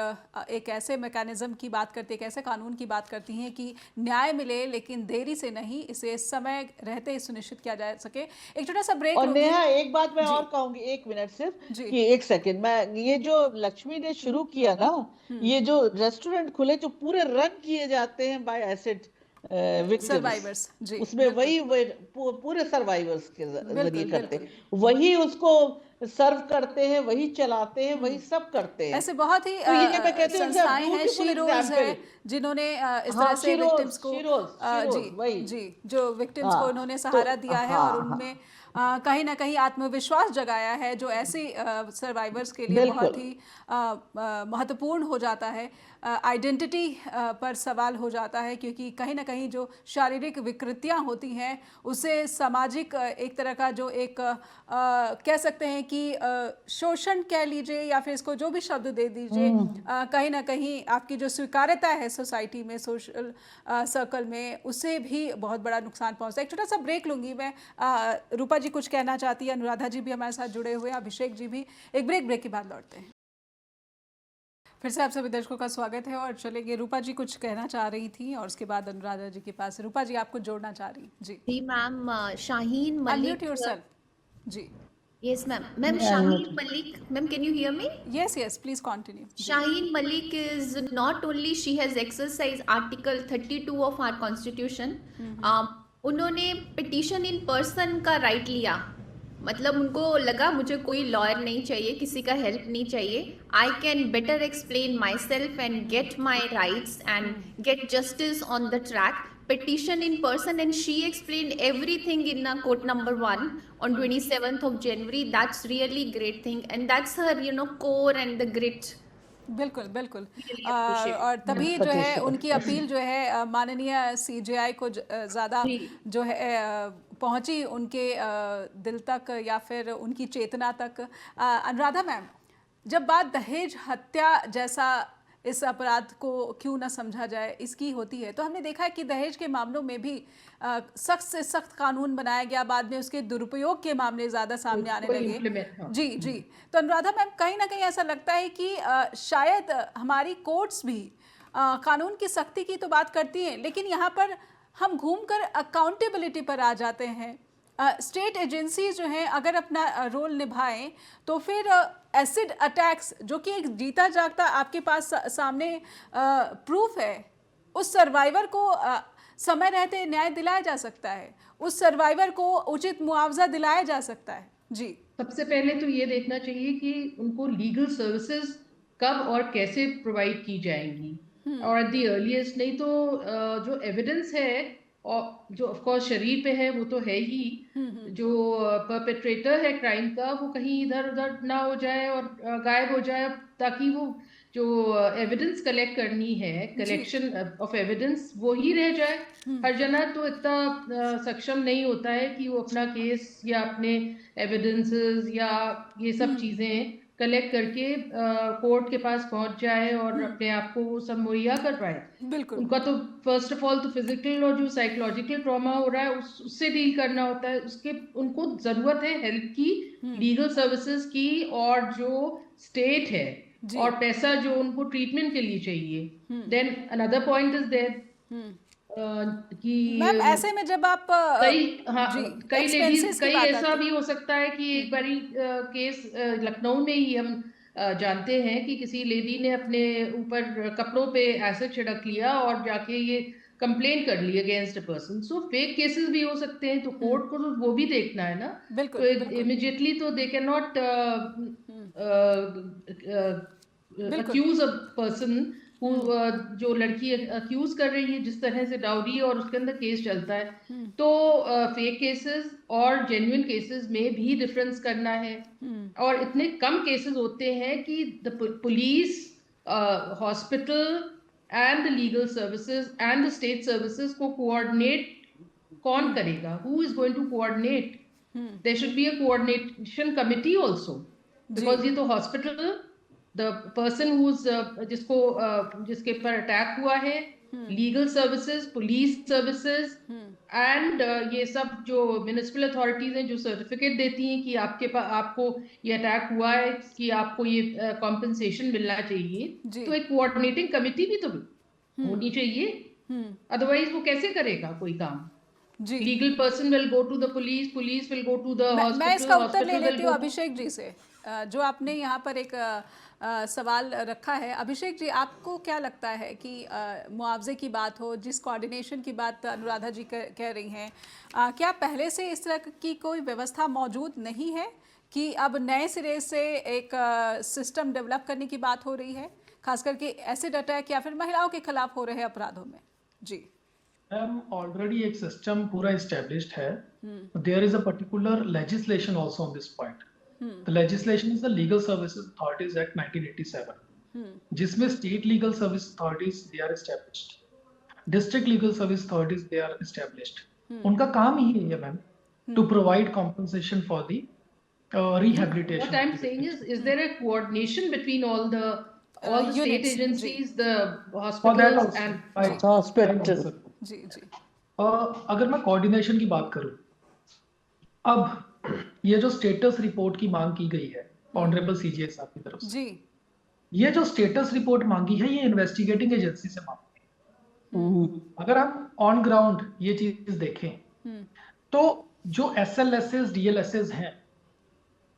एक ऐसे मैकेनिज्म की बात करती है, एक ऐसे कानून की बात करती हैं कि न्याय मिले, लेकिन देरी से नहीं, इसे समय रहते ही सुनिश्चित किया जा सके। एक छोटा सा ब्रेक। और नेहा एक बात मैं और कहूंगी, एक मिनट सिर्फ, कि एक सेकंड, मैं ये जो लक्ष्मी ने शुरू किया ना, ये जो रेस्टोरेंट खुले जो पूरे रन किए जाते हैं बाय एसिड सर्वाइवर्स, जी उसमें वही पूरे सर्वाइवर्स के जरिए करते हैं, बिल्कुल। वही उसको सर्व करते हैं, वही चलाते हैं, वही सब करते हैं। ऐसे बहुत ही तो ये मैं कहती हूँ संस्थाएं हैं, शीरोज है जिन्होंने इस तरह से विक्टिम्स को जी जो विक्टिम्स को उन्होंने सहारा दिया है और उनमें कहीं ना कहीं आत्मविश्वास जगाया है, जो ऐसी सर्वाइवर्स के लिए बहुत ही महत्वपूर्ण हो जाता है। आइडेंटिटी पर सवाल हो जाता है, क्योंकि कहीं ना कहीं जो शारीरिक विकृतियां होती हैं उससे सामाजिक एक तरह का जो एक कह सकते हैं कि शोषण कह लीजिए या फिर इसको जो भी शब्द दे दीजिए, कहीं ना कहीं आपकी जो स्वीकार्यता है सोसाइटी में, सोशल सर्कल में, उससे भी बहुत बड़ा नुकसान पहुंचता है। एक छोटा सा ब्रेक लूंगी मैं। रूपा जी कुछ कहना चाहती है, अनुराधा जी भी हमारे साथ जुड़े हुए हैं, अभिषेक जी भी। एक ब्रेक के बाद लौटते हैं। फिर से आप सभी दर्शकों का स्वागत है और चलेंगे, रूपा जी कुछ कहना चाह रही थी और उसके बाद अनुराधा जी के पास। रूपा जी आपको जोड़ना चाह रही जी ma'am. Shaheen Malik, unmute yourself जी। Yes, ma'am. Ma'am, Shaheen Malik, ma'am, can you hear me? Yes, please continue. Shaheen Malik is not only, she has exercised Article 32 of our Constitution. उन्होंने petition in person का right लिया, मतलब उनको लगा मुझे कोई lawyer नहीं चाहिए, किसी का हेल्प नहीं चाहिए, I can better explain myself and get my rights and get justice on the track. Petition in person, and she explained everything in court number 1 on 27th of January. That's really great thing, and that's her core and the grit. बिल्कुल और तभी जो है उनकी appeal जो है माननीय CJI को ज़्यादा जो है पहुंची उनके दिल तक या फिर उनकी चेतना तक। अनुराधा मैम, जब बात दहेज हत्या जैसा इस अपराध को क्यों ना समझा जाए इसकी होती है, तो हमने देखा है कि दहेज के मामलों में भी सख्त से सख्त कानून बनाया गया, बाद में उसके दुरुपयोग के मामले ज़्यादा सामने आने लगे। जी तो अनुराधा मैम, कहीं ना कहीं ऐसा लगता है कि शायद हमारी कोर्ट्स भी कानून की सख्ती की तो बात करती हैं, लेकिन यहाँ पर हम घूमकर अकाउंटेबिलिटी पर आ जाते हैं। स्टेट एजेंसी जो हैं अगर अपना रोल निभाएं तो फिर एसिड अटैक्स, जो कि एक जीता जागता आपके पास सामने प्रूफ है, उस सर्वाइवर को समय रहते न्याय दिलाया जा सकता है, उस सर्वाइवर को उचित मुआवजा दिलाया जा सकता है। जी, सबसे पहले तो ये देखना चाहिए कि उनको लीगल सर्विसेज कब और कैसे प्रोवाइड की जाएंगी और एट द अर्लीस्ट। नहीं तो जो एविडेंस है और जो ऑफ कोर्स शरीर पे है वो तो है ही, जो परपेट्रेटर है क्राइम का वो कहीं इधर उधर ना हो जाए और गायब हो जाए, ताकि वो जो एविडेंस कलेक्ट करनी है, कलेक्शन ऑफ एविडेंस, वो ही रह जाए। हर जना तो इतना सक्षम नहीं होता है कि वो अपना केस या अपने एविडेंसेस या ये सब चीजें कलेक्ट करके कोर्ट के पास पहुंच जाए और अपने आप को वो सब मुहैया कर पाए। बिल्कुल उनका तो फर्स्ट ऑफ ऑल तो फिजिकल और जो साइकोलॉजिकल ट्रॉमा हो रहा है उससे डील करना होता है। उसके उनको जरूरत है हेल्प की, लीगल सर्विसेज की, और जो स्टेट है जी। और पैसा जो उनको ट्रीटमेंट के लिए चाहिए। Then another point is there कि मैम ऐसे में जब आप कई जी कई लेडीज, एक्सपेंसेस की कई बात ऐसा आती भी हो सकता है कि एक बारी केस लखनऊ में ही हम जानते हैं कि किसी लेडी ने अपने ऊपर कपड़ों पे एसिड छिड़क लिया और जाके ये कंप्लेन कर ली against a person. So fake cases भी हो सकते हैं, तो कोर्ट को तो वो भी देखना है ना। बिल्कुल तो बिल्कुल इमिडिएटली तो दे कैन नॉट बिल्कुल अक्यूज अ पर्सन जो लड़की अक्यूज कर रही है जिस तरह से डाउरी और उसके अंदर केस चलता है। तो फेक केसेस और जेन्युइन केसेस में भी डिफरेंस करना है। और इतने कम केसेस होते हैं कि the police, hospital and the legal services and the state services को कोऑर्डिनेट कौन करेगा? Who is going to coordinate? There should be a coordination committee also, because ये तो हॉस्पिटल, द पर्सन जिसके पर अटैक हुआ है, legal services, police services and ये सब जो म्युनिसिपल अथॉरिटीज हैं जो सर्टिफिकेट देती हैं कि आपको ये अटैक हुआ है, कि आपको ये कॉम्पेंसेशन मिलना चाहिए। तो एक कोऑर्डिनेटिंग कमिटी भी तो होनी चाहिए, अदरवाइज वो कैसे करेगा कोई काम? जी legal person will go to the police will go to the मैं इसका उत्तर ले हॉस्पिटल लेती हूँ अभिषेक जी से। जो आपने यहाँ पर एक सवाल रखा है, अभिषेक जी आपको क्या लगता है कि मुआवजे की बात हो, जिस कोऑर्डिनेशन की बात अनुराधा जी कह रही हैं, क्या पहले से इस तरह की कोई व्यवस्था मौजूद नहीं है कि अब नए सिरे से एक सिस्टम डेवलप करने की बात हो रही है, खास करके एसिड अटैक या फिर महिलाओं के खिलाफ हो रहे अपराधों में? जी ऑलरेडी एक सिस्टम पूरा एस्टेब्लिश्ड है. There is a particular legislation also on this point. The legislation is the legal services authorities act 1987, जिसमें state legal service authorities they are established, district legal service authorities they are established. उनका काम ही है ma'am to provide compensation for the rehabilitation. What I'm saying is there a coordination between all the state units, agencies, the hospitals and hospital जी जी अगर मैं coordination की बात करूं, अब ये जो स्टेटस रिपोर्ट की मांग की गई है ऑनरेबल सीजीआई साहब की तरफ से, जी ये जो स्टेटस रिपोर्ट मांगी है ये इन्वेस्टिगेटिंग एजेंसी से मांगी है. अगर हम ऑन ग्राउंड ये चीज देखें तो जो एसएलएसएस डीएलएसएस हैं,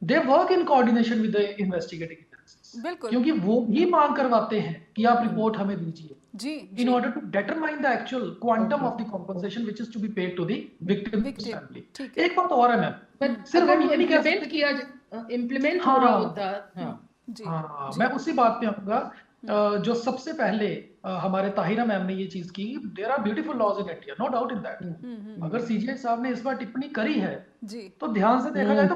they work in coordination with the investigating agencies, बिल्कुल क्योंकि वो ही मांग करवाते हैं कि आप रिपोर्ट हमें दीजिए जी in order to determine the actual quantum of the compensation which is to be paid to the victim's Victim, family. ठीक है। एक बात और है मैम, but सिर्फ अगर हम वो ये नहीं कह implement सकते किया इम्प्लीमेंट हो हाँ। रहा होता। जी हाँ, मैं उसी बात पे आऊंगा जो सबसे पहले हमारे ताहिरा मैम ने ये चीज की. There are beautiful laws in India, no doubt in that. अगर सीजीआई साहब ने इस बार टिप्पणी करी है जी तो ध्यान से देखा जाए तो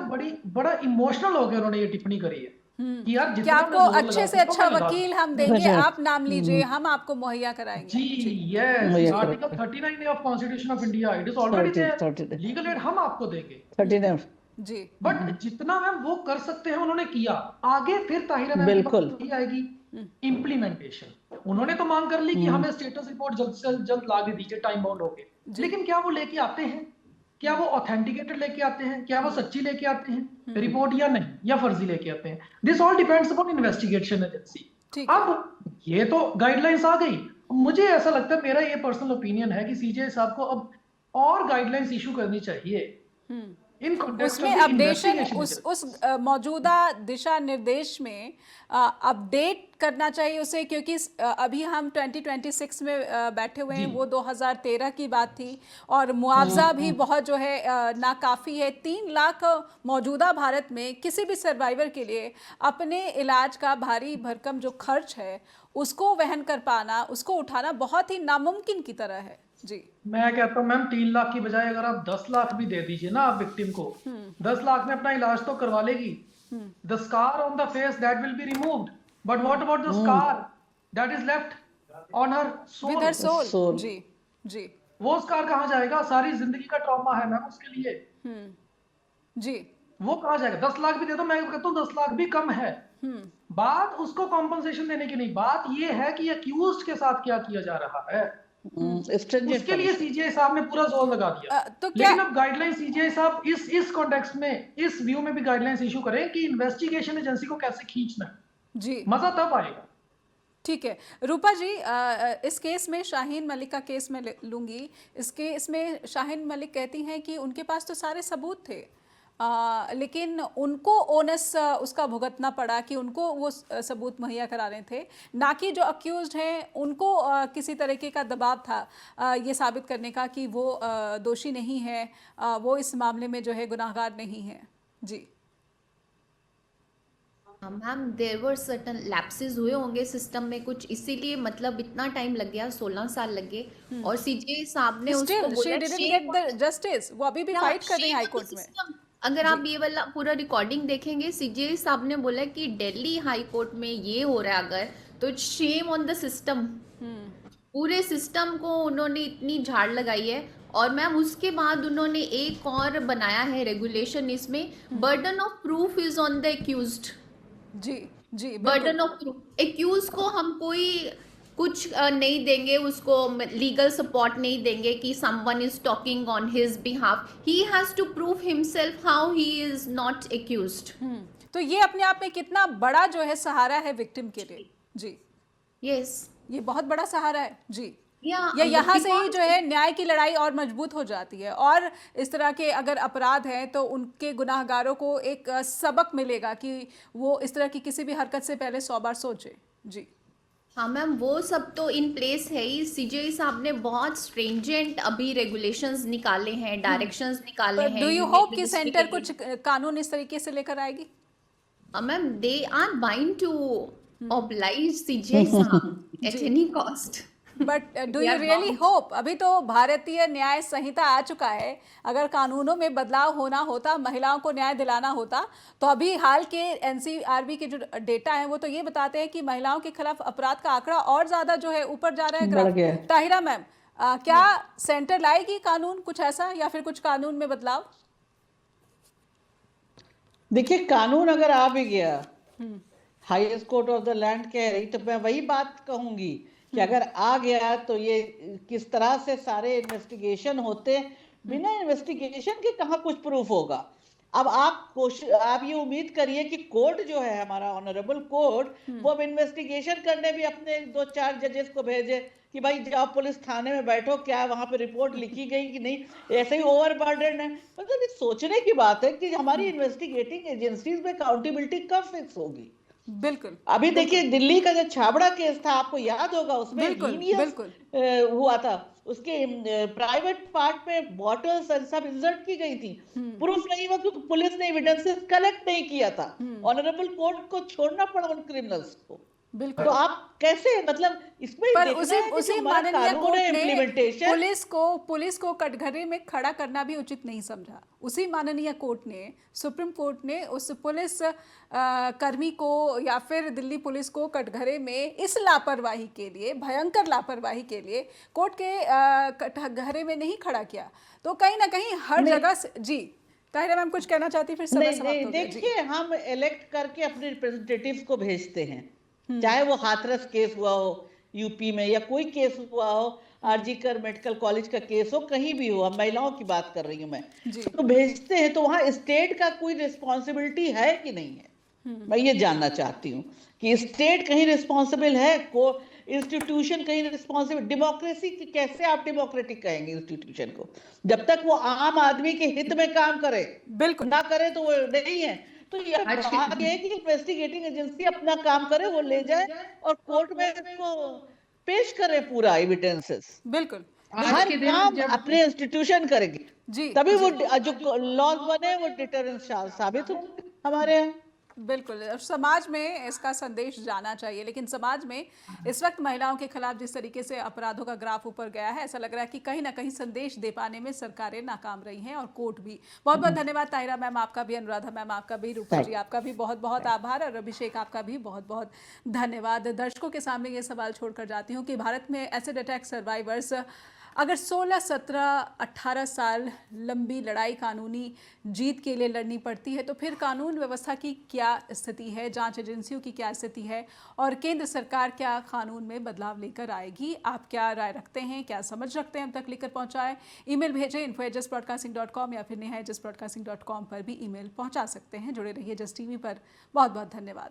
बड़ा इमोशनल होकर उन्होंने ये टिप्पणी करी है कि यार क्या जितना आपको मैं जोर अच्छे लगा से सकता हूं, अच्छा मैं लगा वकील हम देंगे, अच्छा। आप नाम लीजिए, हम आपको मुहैया कराएंगे। जी यस, मुझे article 39 of constitution of India, it is already 30 there. Legal aid हम आपको देंगे, 39 जी बट जितना मैम वो कर सकते हैं उन्होंने किया. आगे फिर ताहिरा मैम की बिल्कुल। बात ही आएगी इम्प्लीमेंटेशन. उन्होंने तो मांग कर ली कि हमें स्टेटस रिपोर्ट जल्द से जल्द ला के दीजिए टाइम बाउंड होके, लेकिन क्या वो लेके आते हैं? क्या वो ऑथेंटिकेटेड लेके आते हैं? क्या वो सच्ची लेके आते हैं रिपोर्ट, या नहीं, या फर्जी लेके आते हैं? This all depends upon investigation agency. ठीक है। अब ये तो गाइडलाइंस आ गई. मुझे ऐसा लगता है, मेरा ये पर्सनल ओपिनियन है कि सीजीआई साहब को अब और गाइडलाइंस इशू करनी चाहिए इन कॉन्टेक्स्ट उसमें ऑफ द अपडेशन इन्वेस्टिगेशन. उस मौजूदा दिशा निर्देश में अपडेट करना चाहिए उसे, क्योंकि अभी हम 2026 में बैठे हुए हैं, वो 2013 की बात थी और मुआवजा भी बहुत जो है नाकाफ़ी है। 3 लाख मौजूदा भारत में किसी भी सर्वाइवर के लिए अपने इलाज का भारी भरकम जो खर्च है उसको वहन कर पाना, उसको उठाना बहुत ही नामुमकिन की तरह है। जी, मैं कहता हूँ मैम 3 लाख की बजाय अगर आप 10 लाख भी दे दीजिए ना आप विक्टिम को, 10 लाख में अपना इलाज तो करवा लेगी। The scar on the face that will be removed, but what about the scar that is left on her with her soul? Soul. जी जी वो स्कार कहाँ जाएगा? सारी जिंदगी का ट्रॉमा है मैम उसके लिए, जी। वो कहाँ जाएगा? 10 लाख भी दे दो, मैं कहता हूँ 10 लाख भी कम है। बात उसको कॉम्पनसेशन देने की नहीं, बात ये है कि अक्यूज्ड के साथ क्या किया जा रहा है, उसके लिए सीजीआई साहब ने पूरा जोर लगा दिया। तो क्या लेकिन अब गाइडलाइन सीजीआई साहब इस कॉन्टेक्स्ट में, इस व्यू में भी गाइडलाइंस इशू करें कि इन्वेस्टिगेशन एजेंसी को कैसे खींचना है। जी, मजा तब आएगा। ठीक है रूपा जी, इस केस में शाहीन मलिक का केस मैं लूंगी। इस केस में शाहीन मलिक कहती हैं कि उनके पास तो सारे सबूत थे, लेकिन उनको ओनस उसका भुगतना पड़ा कि उनको वो सबूत मुहैया कराने थे, ना कि जो अक्यूज्ड हैं उनको किसी तरीके का दबाव था ये साबित करने का कि वो दोषी नहीं है, वो इस मामले में जो है गुनाहगार नहीं है। जी ma'am there were certain lapses हुए होंगे सिस्टम में कुछ, इसीलिए मतलब इतना टाइम लग गया, 16 साल लग गए। और सीजे साहब ने उसको स्टिल शी बोला डिडंट गेट द जस्टिस, वो अभी भी फाइट कर रही है हाई कोर्ट में। अगर आप ये वाला पूरा रिकॉर्डिंग देखेंगे, सीजे साहब ने बोला कि दिल्ली हाई कोर्ट में ये हो रहा है अगर, तो शेम ऑन द सिस्टम। पूरे सिस्टम को उन्होंने इतनी झाड़ लगाई है। और मैम उसके बाद उन्होंने एक और बनाया है रेगुलेशन इसमें, burden of proof is on the accused. जी जी, बर्डन ऑफ प्रूफ, एक्यूज को हम कोई कुछ नहीं देंगे, उसको लीगल सपोर्ट नहीं देंगे कि someone is talking on his behalf, he has to prove himself how he is not accused. तो ये अपने आप में कितना बड़ा जो है सहारा है विक्टिम के लिए। जी यस, ये बहुत बड़ा सहारा है। जी, या ये यहाँ से ही जो है न्याय की लड़ाई और मजबूत हो जाती है, और इस तरह के अगर अपराध हैं तो उनके गुनाहगारों को एक सबक मिलेगा कि वो इस तरह की किसी भी हरकत से पहले 100 बार सोचे। जी हाँ मैम, वो सब तो इन प्लेस है ही। सीजेआई साहब ने बहुत स्ट्रिंजेंट अभी रेगुलेशंस निकाले हैं, डायरेक्शंस निकाले हैं। डू यू होप कि सेंटर कुछ कानून इस तरीके से लेकर आएगी? Ma'am they are bind to oblige CJI साहब at any cost. But do you really hope? अभी तो भारतीय न्याय संहिता आ चुका है, अगर कानूनों में बदलाव होना होता, महिलाओं को न्याय दिलाना होता, तो अभी हाल के एनसीआरबी के जो डेटा हैं वो तो ये बताते हैं कि महिलाओं के खिलाफ अपराध का आंकड़ा और ज्यादा जो है ऊपर जा रहा है ग्राफ। ताहिरा मैम, क्या सेंटर लाएगी कानून कुछ ऐसा, या फिर कुछ कानून में बदलाव? देखिए, कानून अगर आ भी गया, highest court of the land कह रही, तो मैं वही बात कहूंगी कि अगर आ गया तो ये किस तरह से सारे इन्वेस्टिगेशन होते, बिना इन्वेस्टिगेशन के कहाँ कुछ प्रूफ होगा। अब आप ये उम्मीद करिए कि कोर्ट जो है हमारा ऑनरेबल कोर्ट, वो अब इन्वेस्टिगेशन करने भी अपने 2-4 जजेस को भेजे कि भाई जाओ पुलिस थाने में बैठो, क्या वहां पे रिपोर्ट लिखी गई कि नहीं, ऐसे ही ओवरबर्डन है। मतलब ये सोचने की बात है कि हमारी इन्वेस्टिगेटिंग एजेंसीज में अकाउंटेबिलिटी कब फिक्स होगी। बिल्कुल। अभी देखिए, दिल्ली का जो छाबड़ा केस था, आपको याद होगा, उसमें हुआ था, उसके प्राइवेट पार्ट में बॉटल्स सब इंसर्ट की गई थी, प्रूफ नहीं हुआ क्योंकि पुलिस ने एविडेंसेस कलेक्ट नहीं किया था। ऑनरेबल कोर्ट को छोड़ना पड़ा उन क्रिमिनल्स को। बिल्कुल। तो आप कैसे, मतलब इसमें पर उसी माननीय कोर्ट ने पुलिस को कटघरे में खड़ा करना भी उचित नहीं समझा। उसी माननीय कोर्ट ने, सुप्रीम कोर्ट ने उस पुलिस कर्मी को या फिर दिल्ली पुलिस को कटघरे में इस लापरवाही के लिए, भयंकर लापरवाही के लिए कोर्ट के कटघरे में नहीं खड़ा किया। तो कहीं ना कहीं हर जगह से। जी ताहिरा मैम कुछ कहना चाहती, फिर समय समाप्त हो गया। देखिए, हम इलेक्ट करके अपने रिप्रेजेंटेटिव्स को भेजते हैं, चाहे वो हाथरस केस हुआ हो यूपी में, या कोई केस हुआ हो, आरजीकर मेडिकल कॉलेज का केस हो, कहीं भी हो, महिलाओं की बात कर रही हूँ मैं, तो भेजते हैं। तो वहाँ स्टेट का कोई रिस्पॉन्सिबिलिटी है कि नहीं है, मैं ये जानना चाहती हूँ कि स्टेट कहीं रिस्पॉन्सिबल है, को इंस्टीट्यूशन कहीं रिस्पॉन्सिबल। डेमोक्रेसी की कैसे आप डेमोक्रेटिक कहेंगे इंस्टीट्यूशन को, जब तक वो आम आदमी के हित में काम करे? बिल्कुल ना करे तो वो नहीं है। तो ये आज के- बात ये है कि इन्वेस्टिगेटिंग एजेंसी अपना काम करे, वो ले जाए और कोर्ट में इसको पेश करे पूरा एविडेंसेस। बिल्कुल आज हर के दिन काम जब अपने इंस्टीट्यूशन करेगी, जी तभी वो जो लॉज बने वो डिटरेंस साबित होंगे हमारे यहाँ। बिल्कुल। और समाज में इसका संदेश जाना चाहिए, लेकिन समाज में इस वक्त महिलाओं के खिलाफ जिस तरीके से अपराधों का ग्राफ ऊपर गया है, ऐसा लग रहा है कि कहीं ना कहीं संदेश दे पाने में सरकारें नाकाम रही हैं और कोर्ट भी। बहुत बहुत धन्यवाद ताहिरा मैम आपका भी, अनुराधा मैम आपका भी, रूपा जी आपका भी बहुत बहुत आभार, और अभिषेक आपका भी बहुत बहुत धन्यवाद। दर्शकों के सामने ये सवाल छोड़कर जाती हूँ कि भारत में एसिड अटैक सर्वाइवर्स अगर 16, 17, 18 साल लंबी लड़ाई कानूनी जीत के लिए लड़नी पड़ती है, तो फिर कानून व्यवस्था की क्या स्थिति है, जांच एजेंसियों की क्या स्थिति है, और केंद्र सरकार क्या कानून में बदलाव लेकर आएगी? आप क्या राय रखते हैं, क्या समझ रखते हैं? हम तक लिखकर पहुंचाएं, ईमेल भेजें info@justbroadcasting.com या फिर neha@justbroadcasting.com पर भी ईमेल पहुंचा सकते हैं। जुड़े रहिए जस्ट टीवी पर। बहुत बहुत धन्यवाद।